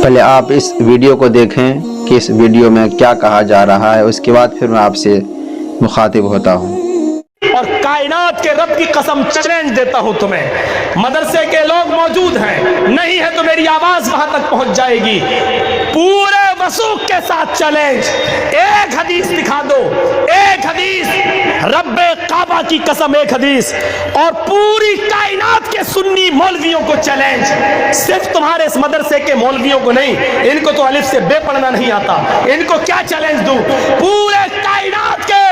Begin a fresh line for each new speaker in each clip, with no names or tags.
پہلے آپ اس ویڈیو کو دیکھیں کہ اس ویڈیو میں کیا کہا جا رہا ہے، اس کے بعد پھر میں آپ سے مخاطب ہوتا ہوں۔
اور کائنات کے رب کی قسم چیلنج دیتا ہوں تمہیں، مدرسے کے لوگ موجود ہیں، نہیں ہے تو میری آواز وہاں تک پہنچ جائے گی، پورے وثوق کے ساتھ چیلنج، ایک حدیث دکھا دو، ایک حدیث، رب کعبہ کی قسم ایک حدیث، اور پوری کائنات کے سنی مولویوں کو چیلنج، صرف تمہارے اس مدرسے کے مولویوں کو نہیں، ان کو تو الف سے بے پڑھنا نہیں آتا، ان کو کیا چیلنج دوں، پورے کائنات کے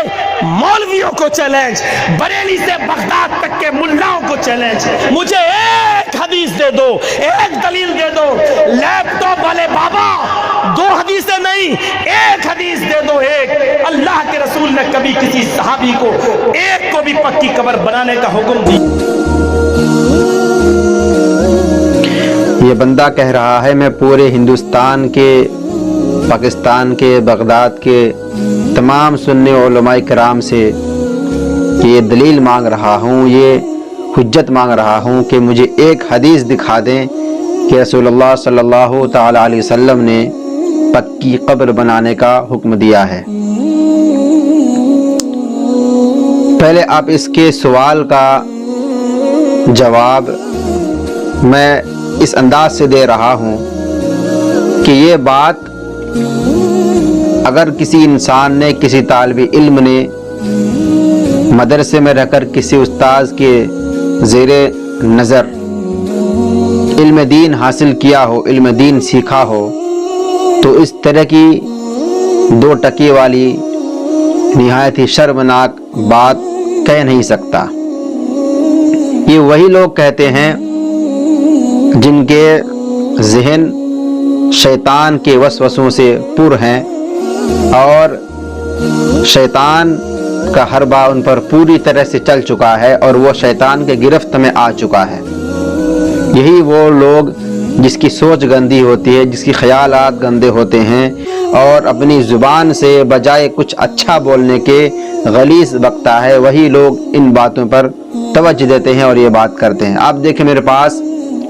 مولویوں کو چیلنج، بریلی سے بغداد تک کے ملاؤں کو چیلنج، مجھے ایک حدیث دے دو، ایک دلیل دے دو، لیپ ٹاپ والے بابا دو حدیثیں نہیں، ایک حدیث دے دو، ایک۔ اللہ کے رسول نے کبھی کسی صحابی کو ایک کو بھی پکی قبر بنانے کا حکم دی؟
یہ بندہ کہہ رہا ہے میں پورے ہندوستان کے، پاکستان کے، بغداد کے تمام سنی علماء کرام سے یہ دلیل مانگ رہا ہوں، یہ حجت مانگ رہا ہوں کہ مجھے ایک حدیث دکھا دیں کہ رسول اللہ صلی اللہ تعالی علیہ وسلم نے پکی قبر بنانے کا حکم دیا ہے۔ پہلے آپ اس کے سوال کا جواب میں اس انداز سے دے رہا ہوں کہ یہ بات اگر کسی انسان نے، کسی طالب علم نے مدرسے میں رہ کر کسی استاذ کے زیر نظر علم دین حاصل کیا ہو، علم دین سیکھا ہو، تو اس طرح کی دو ٹکی والی نہایت ہی شرمناک بات کہہ نہیں سکتا۔ یہ وہی لوگ کہتے ہیں جن کے ذہن شیطان کے وسوسوں سے پر ہیں اور شیطان کا حربہ ان پر پوری طرح سے چل چکا ہے اور وہ شیطان کے گرفت میں آ چکا ہے۔ یہی وہ لوگ جس کی سوچ گندی ہوتی ہے، جس کی خیالات گندے ہوتے ہیں اور اپنی زبان سے بجائے کچھ اچھا بولنے کے غلیظ بکتا ہے، وہی لوگ ان باتوں پر توجہ دیتے ہیں اور یہ بات کرتے ہیں۔ آپ دیکھیں میرے پاس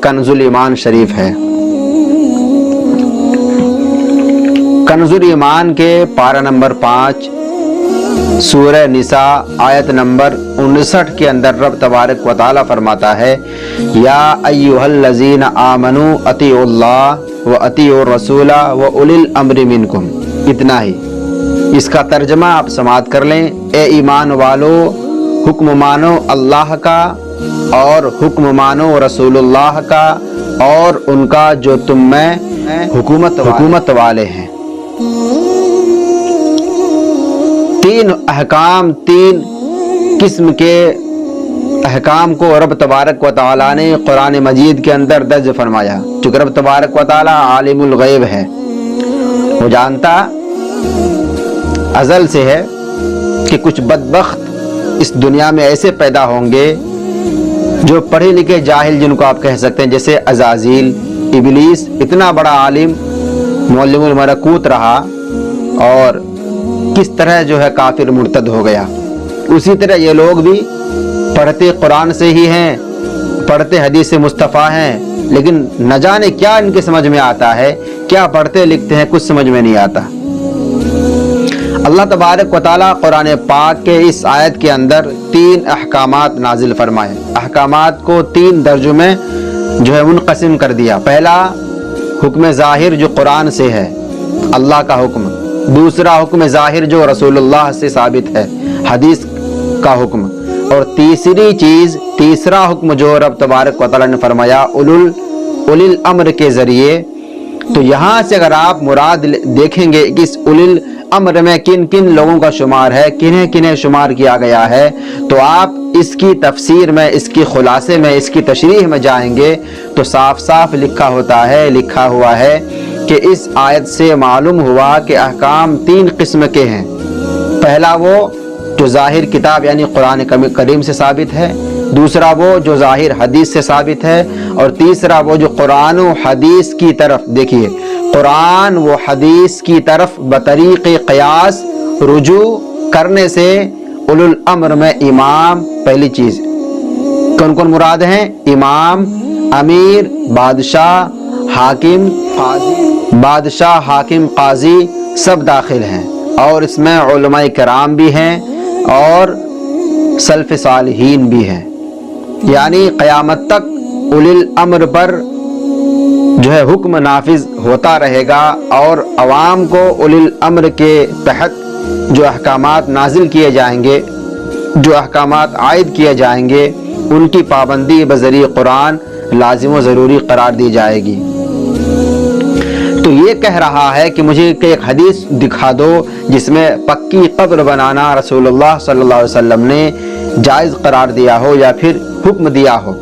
کنز الایمان شریف ہے، کنز الایمان کے پارہ نمبر 5 سورہ نساء آیت نمبر 59 کے اندر رب تبارک و تعالی فرماتا ہے یا ایھا الذین آمنوا اطیعوا اللہ و اطیعوا الرسول و اولی الامر منکم۔ اتنا ہی، اس کا ترجمہ آپ سماعت کر لیں، اے ایمان والو حکم مانو اللہ کا اور حکم مانو رسول اللہ کا اور ان کا جو تم میں حکومت والے ہیں۔ تین احکام، تین قسم کے احکام کو رب تبارک و تعالیٰ نے قرآن مجید کے اندر درج فرمایا۔ چونکہ رب تبارک و تعالیٰ عالم الغیب ہے، وہ جانتا ازل سے ہے کہ کچھ بدبخت اس دنیا میں ایسے پیدا ہوں گے جو پڑھے لکھے جاہل، جن کو آپ کہہ سکتے ہیں، جیسے عزازیل، ابلیس اتنا بڑا عالم معلم الملکوت رہا اور کس طرح جو ہے کافر مرتد ہو گیا، اسی طرح یہ لوگ بھی پڑھتے قرآن سے ہی ہیں، پڑھتے حدیث مصطفیٰ ہیں، لیکن نہ جانے کیا ان کے سمجھ میں آتا ہے، کیا پڑھتے لکھتے ہیں، کچھ سمجھ میں نہیں آتا۔ اللہ تبارک و تعالیٰ قرآن پاک کے اس آیت کے اندر 3 احکامات نازل فرمائے، احکامات کو 3 درجوں میں جو ہے منقسم کر دیا۔ پہلا حکم ظاہر جو قرآن سے ہے، اللہ کا حکم، دوسرا حکم ظاہر جو رسول اللہ سے ثابت ہے، حدیث کا حکم، اور تیسری چیز، تیسرا حکم جو رب تبارک و تعالیٰ نے فرمایا اولی الامر کے ذریعے۔ تو یہاں سے اگر آپ مراد دیکھیں گے کہ اس اولی الامر میں کن کن لوگوں کا شمار ہے، کنہیں کنہیں شمار کیا گیا ہے، تو آپ اس کی تفسیر میں، اس کی خلاصے میں، اس کی تشریح میں جائیں گے تو صاف صاف لکھا ہوا ہے کہ اس آیت سے معلوم ہوا کہ احکام 3 قسم کے ہیں۔ پہلا وہ جو ظاہر کتاب یعنی قرآن کریم سے ثابت ہے، دوسرا وہ جو ظاہر حدیث سے ثابت ہے، اور تیسرا وہ جو قرآن و حدیث کی طرف، دیکھیے قرآن و حدیث کی طرف بطریق قیاس رجوع کرنے سے اولو الامر میں امام پہلی چیز۔ کون کون مراد ہیں؟ امام، امیر، بادشاہ، حاکم قاضی، بادشاہ حاکم قاضی سب داخل ہیں، اور اس میں علماء کرام بھی ہیں اور سلف صالحین بھی ہیں، یعنی قیامت تک اولی الامر پر جو ہے حکم نافذ ہوتا رہے گا، اور عوام کو اولی الامر کے تحت جو احکامات نازل کیے جائیں گے، جو احکامات عائد کیے جائیں گے، ان کی پابندی بذریعہ قرآن لازم و ضروری قرار دی جائے گی۔ تو یہ کہہ رہا ہے کہ مجھے ایک حدیث دکھا دو جس میں پکی قبر بنانا رسول اللہ صلی اللہ علیہ وسلم نے جائز قرار دیا ہو یا پھر حکم دیا ہو۔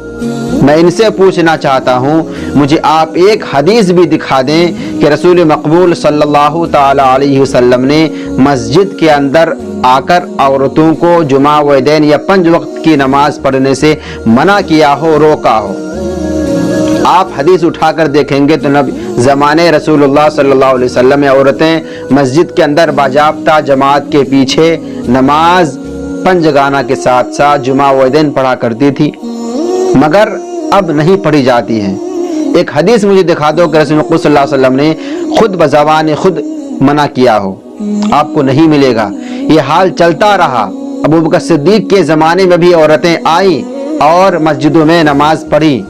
میں ان سے پوچھنا چاہتا ہوں، مجھے آپ ایک حدیث بھی دکھا دیں کہ رسول مقبول صلی اللہ تعالی علیہ وسلم نے مسجد کے اندر آ کر عورتوں کو جمعہ و عیدین یا 5 وقت کی نماز پڑھنے سے منع کیا ہو، روکا ہو۔ آپ حدیث اٹھا کر دیکھیں گے تو زمانے رسول اللہ صلی اللہ علیہ وسلم میں عورتیں مسجد کے اندر باضابطہ جماعت کے پیچھے نماز 5 گانا کے ساتھ ساتھ جمعہ و عیدین پڑھا کرتی تھی، مگر اب نہیں پڑھی جاتی ہیں۔ ایک حدیث مجھے دکھا دو کہ رسول اللہ صلی اللہ علیہ وسلم نے خود بزبان خود منع کیا ہو، آپ کو نہیں ملے گا۔ یہ حال چلتا رہا، ابوبکر صدیق کے زمانے میں بھی عورتیں آئیں اور مسجدوں میں نماز پڑھی۔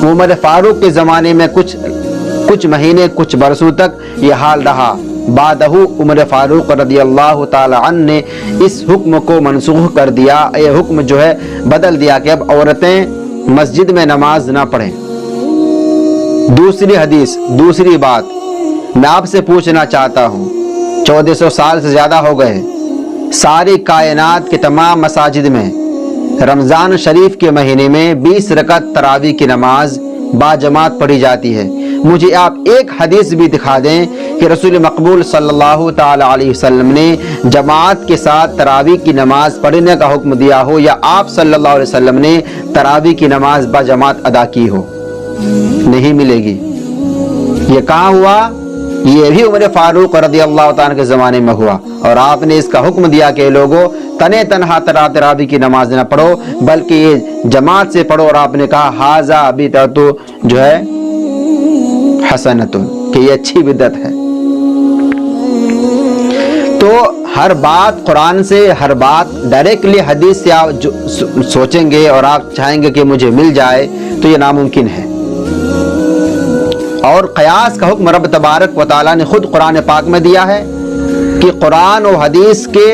عمر فاروق کے زمانے میں کچھ مہینے کچھ برسوں تک یہ حال رہا، بعدہ عمر فاروق رضی اللہ تعالی عنہ نے اس حکم کو منسوخ کر دیا، یہ حکم جو ہے بدل دیا کہ اب عورتیں مسجد میں نماز نہ پڑھیں۔ دوسری حدیث، دوسری بات میں آپ سے پوچھنا چاہتا ہوں، 1400 سال سے زیادہ ہو گئے، ساری کائنات کے تمام مساجد میں رمضان شریف کے مہینے میں 20 رکعت تراویح کی نماز باجماعت پڑھی جاتی ہے۔ مجھے آپ ایک حدیث بھی دکھا دیں کہ رسول مقبول صلی اللہ تعالی علیہ وسلم نے جماعت کے ساتھ تراویح کی نماز پڑھنے کا حکم دیا ہو، یا آپ صلی اللہ علیہ وسلم نے تراویح کی نماز باجماعت ادا کی ہو۔ نہیں ملے گی۔ یہ کہاں ہوا؟ یہ بھی عمر فاروق رضی اللہ تعالیٰ کے زمانے میں ہوا، اور آپ نے اس کا حکم دیا کہ لوگوں تنے تنہا تراویح کی نماز نہ پڑھو بلکہ یہ جماعت سے پڑھو، اور آپ نے کہا ھذا بدعۃ جو ہے حسنۃ، کہ یہ اچھی بدعت ہے۔ تو ہر بات قرآن سے، ہر بات ڈائریکٹلی حدیث سے آپ سوچیں گے اور آپ چاہیں گے کہ مجھے مل جائے تو یہ ناممکن ہے۔ اور قیاس کا حکم رب تبارک و تعالیٰ نے خود قرآن پاک میں دیا ہے کہ قرآن و حدیث کے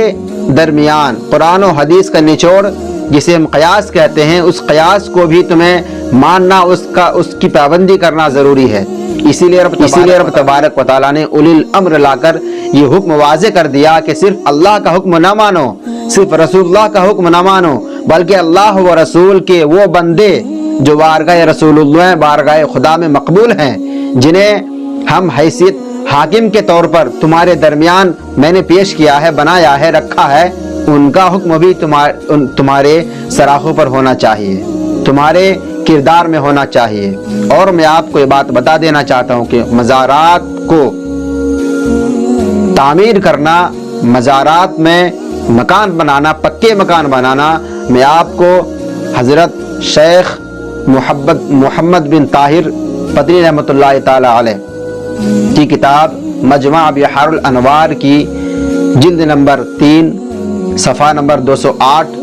درمیان، قرآن و حدیث کا نچوڑ جسے ہم قیاس کہتے ہیں، اس قیاس کو بھی تمہیں ماننا، اس کی پابندی کرنا ضروری ہے۔ اسی لیے رب تبارک و تعالیٰ نے اولی الامر لا کر یہ حکم واضح کر دیا کہ صرف اللہ کا حکم نہ مانو، صرف رسول اللہ کا حکم نہ مانو، بلکہ اللہ و رسول کے وہ بندے جو بارگاہ رسول اللہ، بارگاہ خدا میں مقبول ہیں، جنہیں ہم حیثیت حاکم کے طور پر تمہارے درمیان میں نے پیش کیا ہے، بنایا ہے، رکھا ہے، ان کا حکم بھی تمہارے سراخوں پر ہونا چاہیے، تمہارے کردار میں ہونا چاہیے۔ اور میں آپ کو یہ بات بتا دینا چاہتا ہوں کہ مزارات کو تعمیر کرنا، مزارات میں مکان بنانا، پکے مکان بنانا، میں آپ کو حضرت شیخ محمد بن طاہر پدری رحمۃ اللہ تعالی علیہ کی کتاب مجمع بحار الانوار کی جلد نمبر 3 صفحہ نمبر 208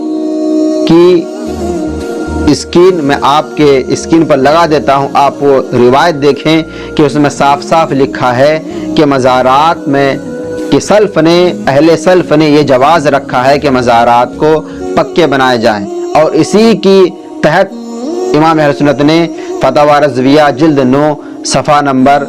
کی اسکرین میں آپ کے اسکرین پر لگا دیتا ہوں، آپ وہ روایت دیکھیں کہ اس میں صاف صاف لکھا ہے کہ مزارات میں کہ اہل سلف نے یہ جواز رکھا ہے کہ مزارات کو پکے بنائے جائیں، اور اسی کی تحت امام اہل سنت نے فتاوی رضویہ جلد 9 صفحہ نمبر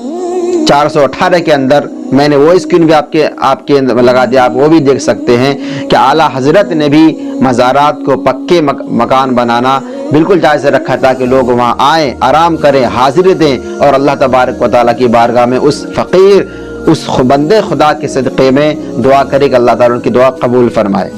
418 کے اندر میں نے وہ اسکرین بھی آپ کے لگا دیا، آپ وہ بھی دیکھ سکتے ہیں کہ اعلیٰ حضرت نے بھی مزارات کو پکے مکان بنانا بالکل جائز رکھا تاکہ لوگ وہاں آئیں، آرام کریں، حاضری دیں، اور اللہ تبارک و تعالیٰ کی بارگاہ میں اس فقیر، اس بندے خدا کے صدقے میں دعا کرے کہ اللہ تعالیٰ ان کی دعا قبول فرمائے۔